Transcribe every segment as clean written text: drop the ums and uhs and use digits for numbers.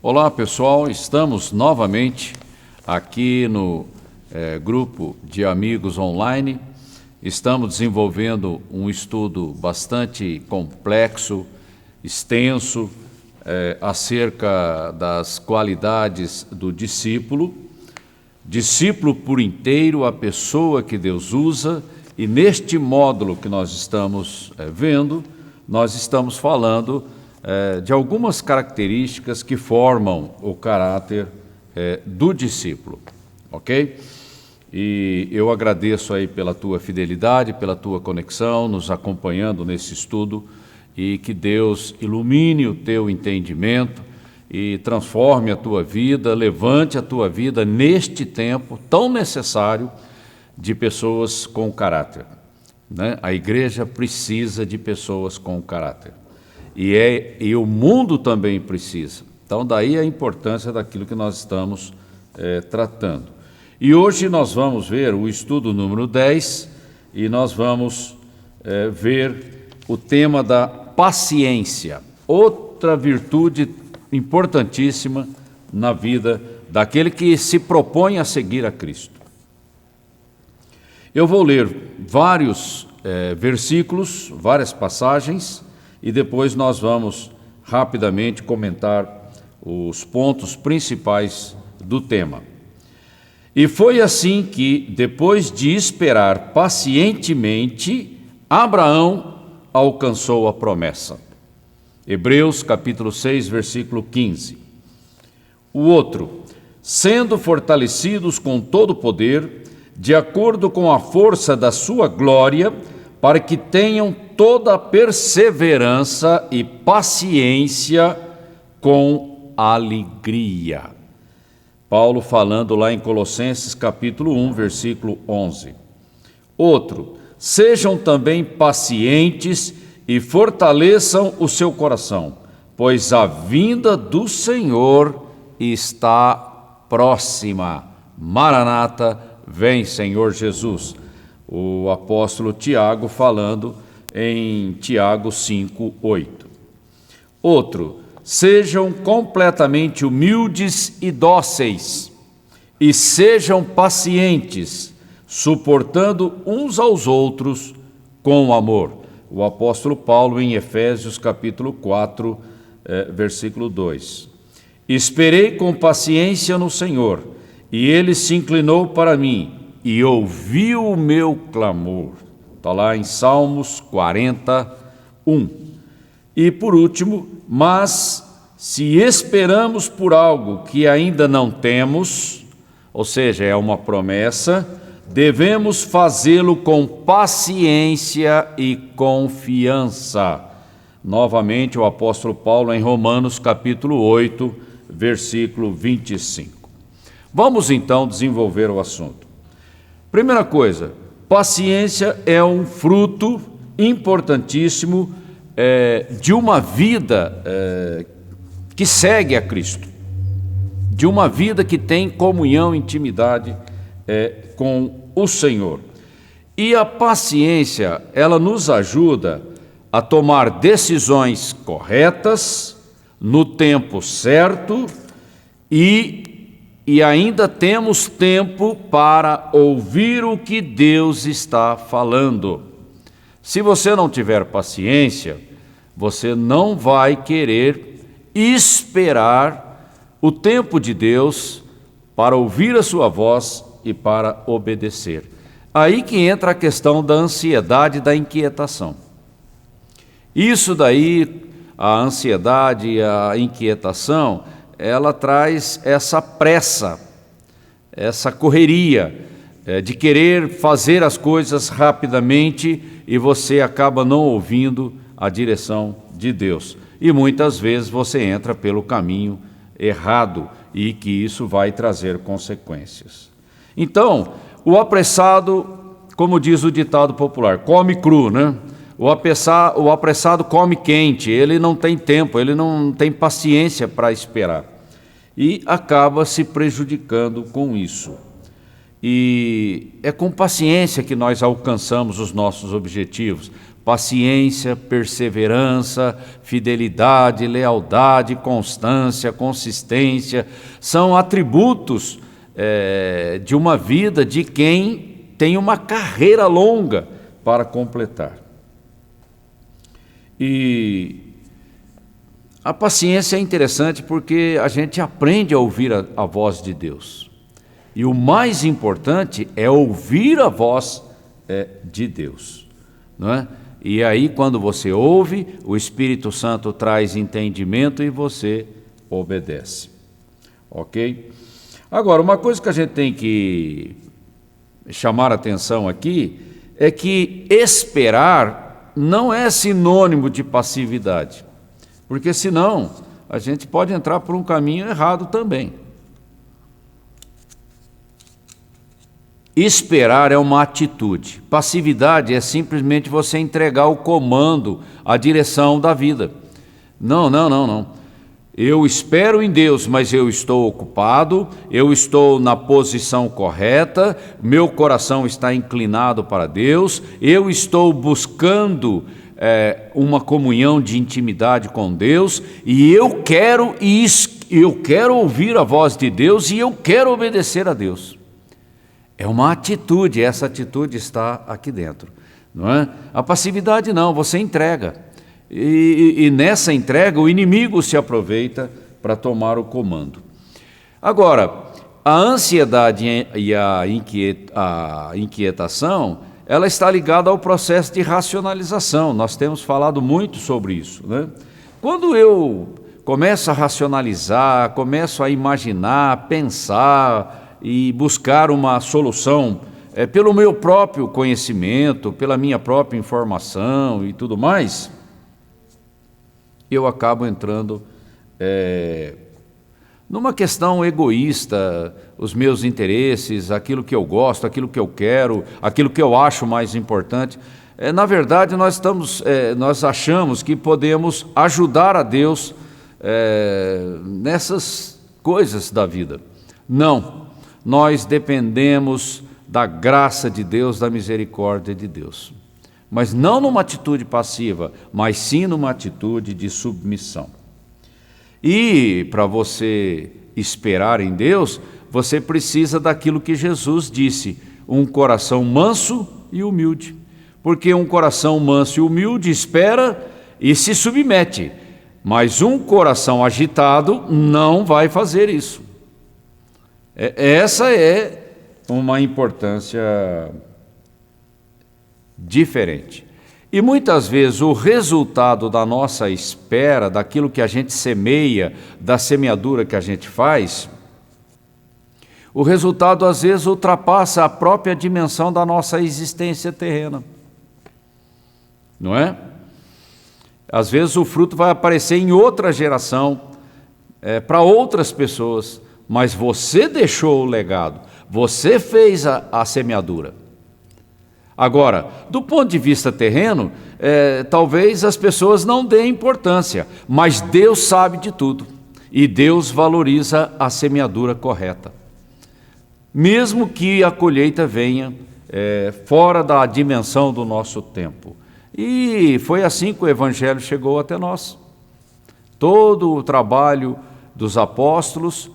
Olá pessoal, estamos novamente aqui no grupo de amigos online. Estamos desenvolvendo um estudo bastante complexo, extenso, acerca das qualidades do discípulo. Discípulo por inteiro, a pessoa que Deus usa, e neste módulo que nós estamos vendo, nós estamos falando de algumas características que formam o caráter do discípulo, ok? E eu agradeço aí pela tua fidelidade, pela tua conexão, nos acompanhando nesse estudo, e que Deus ilumine o teu entendimento e transforme a tua vida, levante a tua vida neste tempo tão necessário de pessoas com caráter, né? A igreja precisa de pessoas com caráter. E o mundo também precisa. Então, daí a importância daquilo que nós estamos tratando. E hoje nós vamos ver o estudo número 10 e nós vamos ver o tema da paciência, outra virtude importantíssima na vida daquele que se propõe a seguir a Cristo. Eu vou ler vários versículos, várias passagens, e depois nós vamos rapidamente comentar os pontos principais do tema. E foi assim que, depois de esperar pacientemente, Abraão alcançou a promessa. Hebreus capítulo 6, versículo 15. O outro, sendo fortalecidos com todo o poder, de acordo com a força da sua glória, para que tenham toda a perseverança e paciência com alegria. Paulo falando lá em Colossenses capítulo 1, versículo 11. Outro, sejam também pacientes e fortaleçam o seu coração, pois a vinda do Senhor está próxima. Maranata, vem Senhor Jesus. O apóstolo Tiago falando em Tiago 5, 8. Outro, sejam completamente humildes e dóceis, e sejam pacientes, suportando uns aos outros com amor. O apóstolo Paulo em Efésios capítulo 4, versículo 2. Esperei com paciência no Senhor, e ele se inclinou para mim, e ouviu o meu clamor. Está lá em Salmos 41. E por último, mas se esperamos por algo que ainda não temos, ou seja, é uma promessa, devemos fazê-lo com paciência e confiança. Novamente o apóstolo Paulo em Romanos capítulo 8, versículo 25. Vamos então desenvolver o assunto. Primeira coisa, paciência é um fruto importantíssimo de uma vida que segue a Cristo, de uma vida que tem comunhão, intimidade com o Senhor. E a paciência, ela nos ajuda a tomar decisões corretas, no tempo certo, e ainda temos tempo para ouvir o que Deus está falando. Se você não tiver paciência, você não vai querer esperar o tempo de Deus para ouvir a sua voz e para obedecer. Aí que entra a questão da ansiedade e da inquietação. Isso daí, a ansiedade e a inquietação, ela traz essa pressa, essa correria de querer fazer as coisas rapidamente, e você acaba não ouvindo a direção de Deus. E muitas vezes você entra pelo caminho errado, e que isso vai trazer consequências. Então, o apressado, como diz o ditado popular, come cru, né? O apressado come quente, ele não tem tempo, ele não tem paciência para esperar. E acaba se prejudicando com isso. E é com paciência que nós alcançamos os nossos objetivos. Paciência, perseverança, fidelidade, lealdade, constância, consistência, são atributos de uma vida de quem tem uma carreira longa para completar. E a paciência é interessante porque a gente aprende a ouvir a voz de Deus. E o mais importante é ouvir a voz de Deus, não é? E aí, quando você ouve, o Espírito Santo traz entendimento e você obedece. Ok? Agora, uma coisa que a gente tem que chamar a atenção aqui é que esperar não é sinônimo de passividade, porque senão a gente pode entrar por um caminho errado também. Esperar é uma atitude. Passividade é simplesmente você entregar o comando, a direção da vida. Não. Eu espero em Deus, mas eu estou ocupado, eu estou na posição correta, meu coração está inclinado para Deus, eu estou buscando uma comunhão de intimidade com Deus, e eu quero ouvir a voz de Deus e eu quero obedecer a Deus. É uma atitude, essa atitude está aqui dentro, não é? A passividade não, você entrega. E nessa entrega o inimigo se aproveita para tomar o comando. Agora, a ansiedade e a inquietação, ela está ligada ao processo de racionalização. Nós temos falado muito sobre isso, né? Quando eu começo a racionalizar, começo a imaginar, pensar e buscar uma solução pelo meu próprio conhecimento, pela minha própria informação e tudo mais, eu acabo entrando numa questão egoísta, os meus interesses, aquilo que eu gosto, aquilo que eu quero, aquilo que eu acho mais importante. Na verdade, nós achamos que podemos ajudar a Deus nessas coisas da vida. Não. Nós dependemos da graça de Deus, da misericórdia de Deus. Mas não numa atitude passiva, mas sim numa atitude de submissão. E para você esperar em Deus, você precisa daquilo que Jesus disse, um coração manso e humilde. Porque um coração manso e humilde espera e se submete, mas um coração agitado não vai fazer isso. Essa é uma importância diferente. E muitas vezes o resultado da nossa espera, daquilo que a gente semeia, da semeadura que a gente faz, o resultado às vezes ultrapassa a própria dimensão da nossa existência terrena. Não é? Às vezes o fruto vai aparecer em outra geração, para outras pessoas, mas você deixou o legado, você fez a semeadura. Agora, do ponto de vista terreno, talvez as pessoas não deem importância, mas Deus sabe de tudo, e Deus valoriza a semeadura correta. Mesmo que a colheita venha fora da dimensão do nosso tempo. E foi assim que o Evangelho chegou até nós. Todo o trabalho dos apóstolos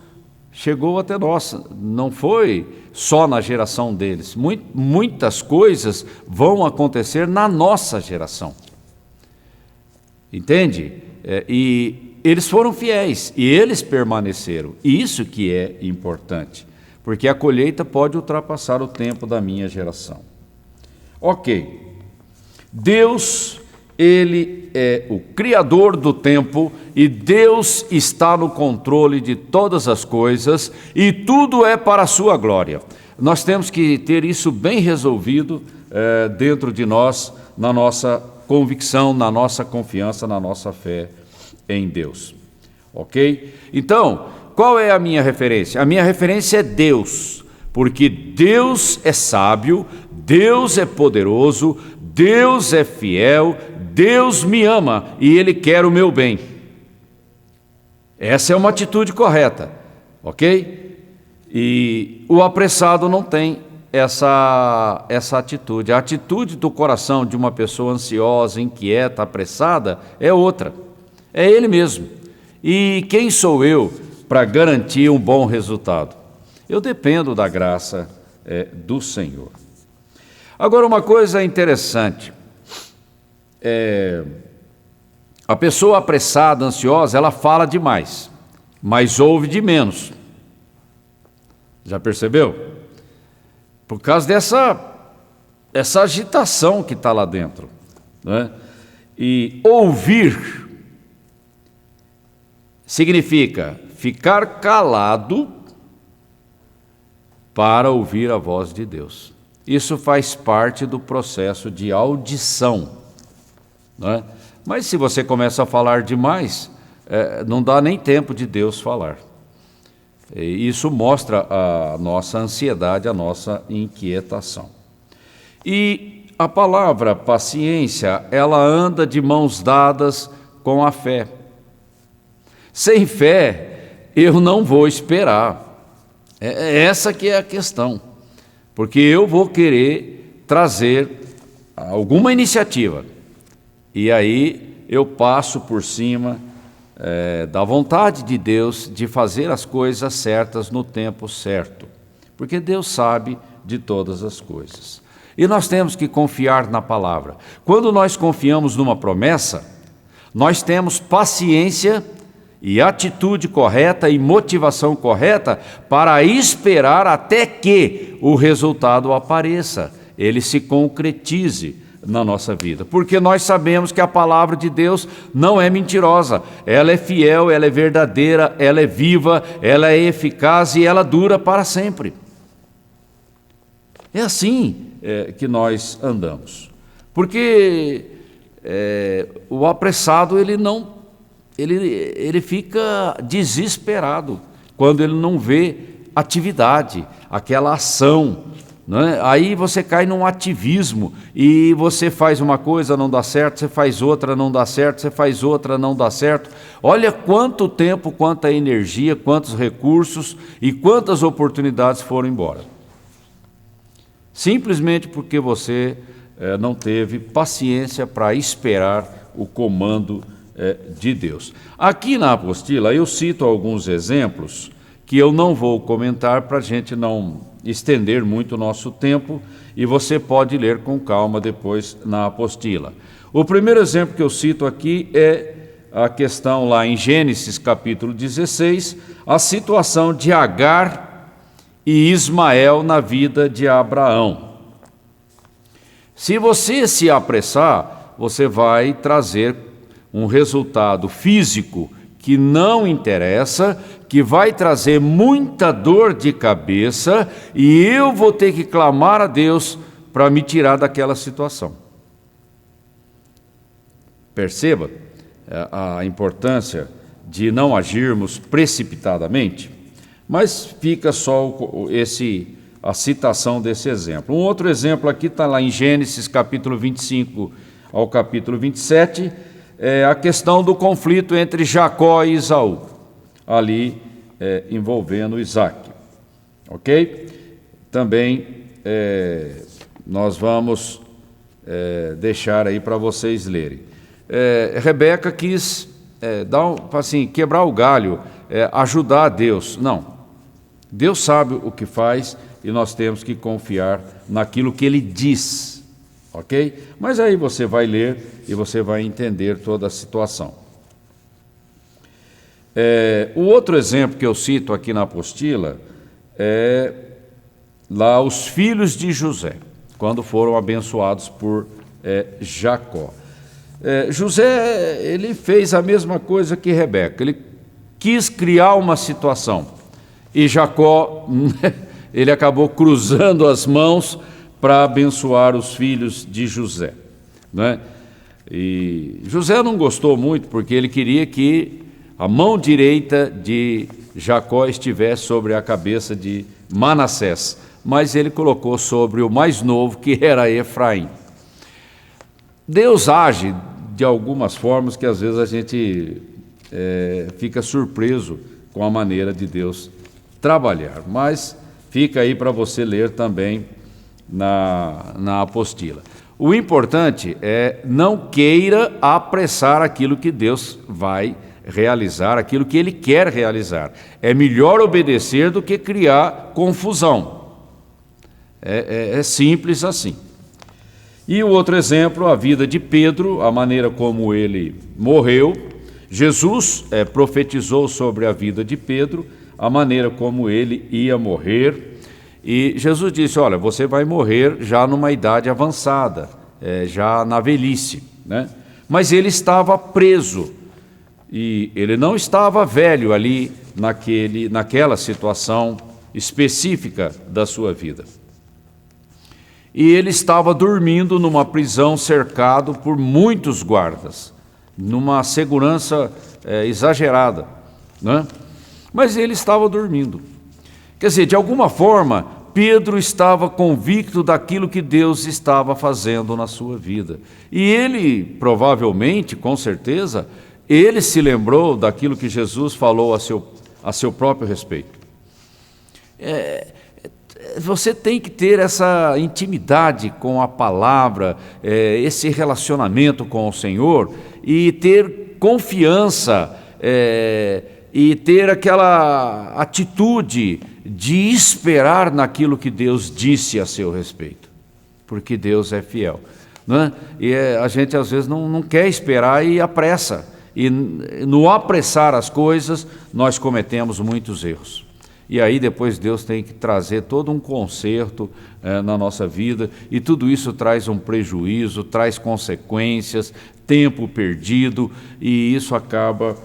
chegou até nós, não foi só na geração deles. Muitas coisas vão acontecer na nossa geração. Entende? E eles foram fiéis, e eles permaneceram. E isso que é importante, porque a colheita pode ultrapassar o tempo da minha geração. Ok. Deus, Ele é o Criador do tempo e Deus está no controle de todas as coisas e tudo é para a sua glória. Nós temos que ter isso bem resolvido dentro de nós, na nossa convicção, na nossa confiança, na nossa fé em Deus. Ok? Então, qual é a minha referência? A minha referência é Deus, porque Deus é sábio, Deus é poderoso, Deus é fiel, Deus me ama e Ele quer o meu bem. Essa é uma atitude correta, ok? E o apressado não tem essa atitude. A atitude do coração de uma pessoa ansiosa, inquieta, apressada é outra. É ele mesmo. E quem sou eu para garantir um bom resultado? Eu dependo da graça do Senhor. Agora, uma coisa interessante, a pessoa apressada, ansiosa, ela fala demais, mas ouve de menos. Já percebeu? Por causa dessa agitação que está lá dentro, né? E ouvir significa ficar calado para ouvir a voz de Deus. Isso faz parte do processo de audição, né? Mas se você começa a falar demais, não dá nem tempo de Deus falar. E isso mostra a nossa ansiedade, a nossa inquietação. E a palavra paciência, ela anda de mãos dadas com a fé. Sem fé, eu não vou esperar. Essa que é a questão. Porque eu vou querer trazer alguma iniciativa. E aí eu passo por cima da vontade de Deus de fazer as coisas certas no tempo certo. Porque Deus sabe de todas as coisas. E nós temos que confiar na palavra. Quando nós confiamos numa promessa, nós temos paciência e atitude correta e motivação correta para esperar até que o resultado apareça, ele se concretize na nossa vida. Porque nós sabemos que a palavra de Deus não é mentirosa, ela é fiel, ela é verdadeira, ela é viva, ela é eficaz e ela dura para sempre. É assim que nós andamos. Porque o apressado, ele fica desesperado quando ele não vê atividade, aquela ação, né? Aí você cai num ativismo e você faz uma coisa, não dá certo, você faz outra, não dá certo, você faz outra, não dá certo. Olha quanto tempo, quanta energia, quantos recursos e quantas oportunidades foram embora. Simplesmente porque você não teve paciência para esperar o comando de Deus. Aqui na apostila eu cito alguns exemplos que eu não vou comentar para a gente não estender muito o nosso tempo e você pode ler com calma depois na apostila. O primeiro exemplo que eu cito aqui é a questão lá em Gênesis capítulo 16, a situação de Agar e Ismael na vida de Abraão. Se você se apressar, você vai trazer um resultado físico que não interessa, que vai trazer muita dor de cabeça e eu vou ter que clamar a Deus para me tirar daquela situação. Perceba a importância de não agirmos precipitadamente, mas fica só a citação desse exemplo. Um outro exemplo aqui está lá em Gênesis capítulo 25 ao capítulo 27, a questão do conflito entre Jacó e Esaú, ali envolvendo Isaac, ok? Também nós vamos deixar aí para vocês lerem. Rebeca quis quebrar o galho, ajudar a Deus. Não, Deus sabe o que faz e nós temos que confiar naquilo que Ele diz, ok? Mas aí você vai ler e você vai entender toda a situação. O outro exemplo que eu cito aqui na apostila é lá os filhos de José, quando foram abençoados por Jacó. José, ele fez a mesma coisa que Rebeca, ele quis criar uma situação e Jacó, ele acabou cruzando as mãos para abençoar os filhos de José, né? E José não gostou muito porque ele queria que a mão direita de Jacó estivesse sobre a cabeça de Manassés, mas ele colocou sobre o mais novo, que era Efraim. Deus age de algumas formas que às vezes a gente fica surpreso com a maneira de Deus trabalhar, mas fica aí para você ler também na apostila. O importante é não queira apressar aquilo que Deus vai realizar, aquilo que Ele quer realizar. É melhor obedecer do que criar confusão. É simples assim. E o outro exemplo, a vida de Pedro, a maneira como ele morreu. Jesus profetizou sobre a vida de Pedro, a maneira como ele ia morrer. E Jesus disse, olha, você vai morrer já numa idade avançada, já na velhice, né? Mas ele estava preso, e ele não estava velho ali naquela situação específica da sua vida. E ele estava dormindo numa prisão cercado por muitos guardas, numa segurança exagerada, né? Mas ele estava dormindo. Quer dizer, de alguma forma, Pedro estava convicto daquilo que Deus estava fazendo na sua vida. E ele, provavelmente, com certeza, ele se lembrou daquilo que Jesus falou a seu próprio respeito. Você tem que ter essa intimidade com a palavra, esse relacionamento com o Senhor, e ter confiança, e ter aquela atitude de esperar naquilo que Deus disse a seu respeito, porque Deus é fiel, né? E a gente às vezes não quer esperar e apressa, e no apressar as coisas nós cometemos muitos erros. E aí depois Deus tem que trazer todo um conserto na nossa vida, e tudo isso traz um prejuízo, traz consequências, tempo perdido, e isso acaba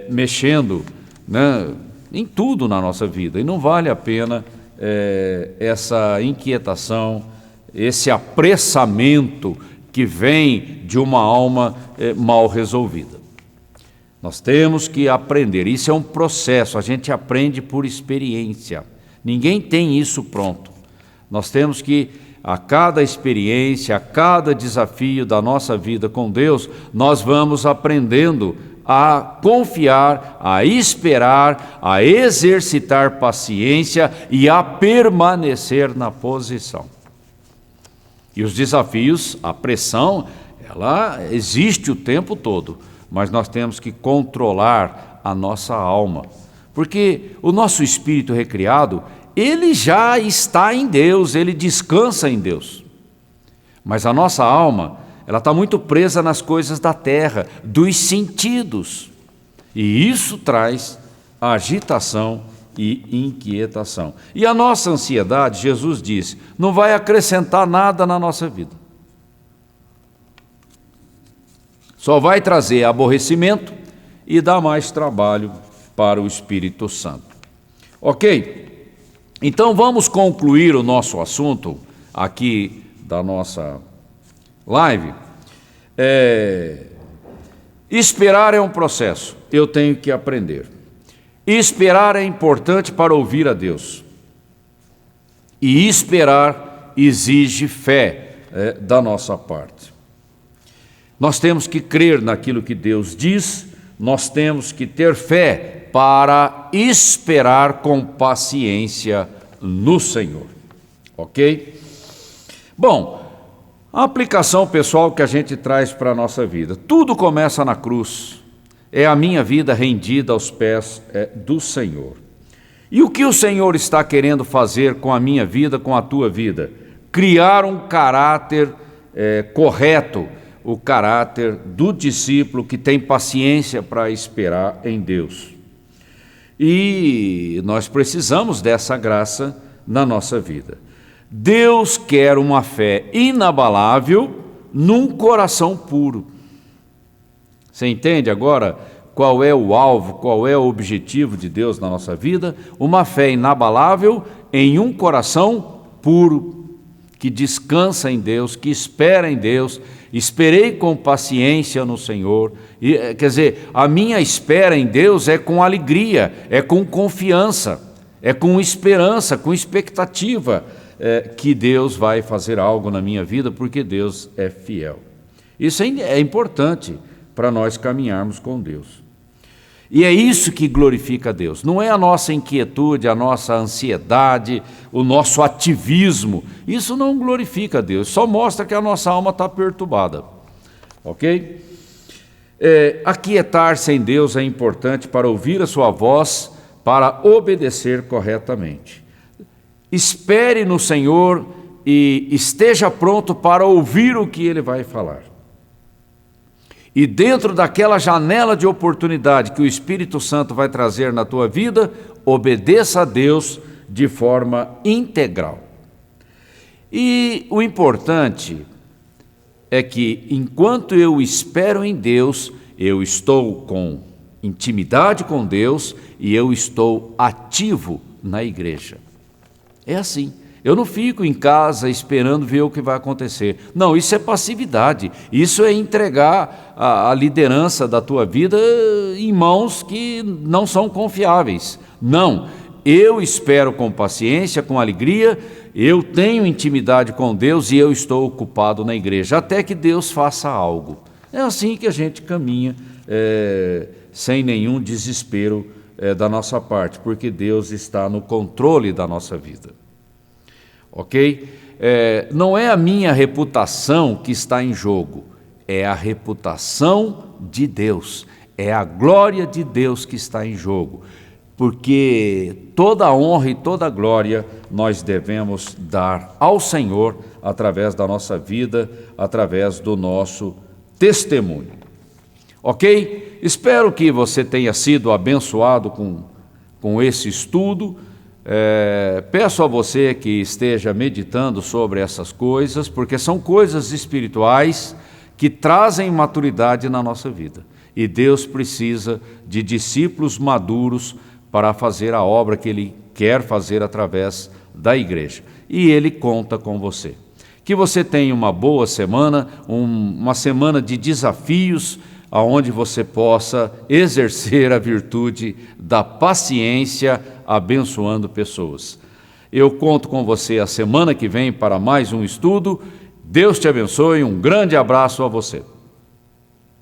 mexendo, né, em tudo na nossa vida. E não vale a pena essa inquietação, esse apressamento que vem de uma alma mal resolvida. Nós temos que aprender, isso é um processo, a gente aprende por experiência, ninguém tem isso pronto. Nós temos que, a cada experiência, a cada desafio da nossa vida com Deus, nós vamos aprendendo a confiar, a esperar, a exercitar paciência e a permanecer na posição. E os desafios, a pressão, ela existe o tempo todo, mas nós temos que controlar a nossa alma, porque o nosso espírito recriado, ele já está em Deus, ele descansa em Deus. Mas a nossa alma, ela está muito presa nas coisas da terra, dos sentidos. E isso traz agitação e inquietação. E a nossa ansiedade, Jesus disse, não vai acrescentar nada na nossa vida. Só vai trazer aborrecimento e dar mais trabalho para o Espírito Santo. Ok? Então vamos concluir o nosso assunto aqui da nossa live. Esperar é um processo, eu tenho que aprender. Esperar é importante para ouvir a Deus. E esperar exige fé da nossa parte. Nós temos que crer naquilo que Deus diz, nós temos que ter fé para esperar com paciência no Senhor. Ok? Bom, a aplicação pessoal que a gente traz para a nossa vida. Tudo começa na cruz. É a minha vida rendida aos pés do Senhor. E o que o Senhor está querendo fazer com a minha vida, com a tua vida? Criar um caráter correto, o caráter do discípulo que tem paciência para esperar em Deus. E nós precisamos dessa graça na nossa vida. Deus quer uma fé inabalável num coração puro. Você entende agora qual é o alvo, qual é o objetivo de Deus na nossa vida? Uma fé inabalável em um coração puro, que descansa em Deus, que espera em Deus. Esperei com paciência no Senhor. Quer dizer, a minha espera em Deus é com alegria, é com confiança, é com esperança, com expectativa que Deus vai fazer algo na minha vida, porque Deus é fiel. Isso é importante para nós caminharmos com Deus. E é isso que glorifica a Deus. Não é a nossa inquietude, a nossa ansiedade, o nosso ativismo. Isso não glorifica a Deus, só mostra que a nossa alma está perturbada. Ok? Aquietar-se em Deus é importante para ouvir a sua voz, para obedecer corretamente. Espere no Senhor e esteja pronto para ouvir o que Ele vai falar. E dentro daquela janela de oportunidade que o Espírito Santo vai trazer na tua vida, obedeça a Deus de forma integral. E o importante é que, enquanto eu espero em Deus, eu estou com intimidade com Deus e eu estou ativo na igreja. É assim. Eu não fico em casa esperando ver o que vai acontecer. Não, isso é passividade. Isso é entregar a liderança da tua vida em mãos que não são confiáveis. Não, eu espero com paciência, com alegria, eu tenho intimidade com Deus e eu estou ocupado na igreja, até que Deus faça algo. É assim que a gente caminha, sem nenhum desespero da nossa parte, porque Deus está no controle da nossa vida. Ok? Não é a minha reputação que está em jogo, é a reputação de Deus, é a glória de Deus que está em jogo, porque toda a honra e toda a glória nós devemos dar ao Senhor através da nossa vida, através do nosso testemunho. Ok? Espero que você tenha sido abençoado com esse estudo. Peço a você que esteja meditando sobre essas coisas, porque são coisas espirituais que trazem maturidade na nossa vida. E Deus precisa de discípulos maduros para fazer a obra que Ele quer fazer através da igreja. E Ele conta com você. Que você tenha uma boa semana, uma semana de desafios, aonde você possa exercer a virtude da paciência, abençoando pessoas. Eu conto com você a semana que vem para mais um estudo. Deus te abençoe, um grande abraço a você.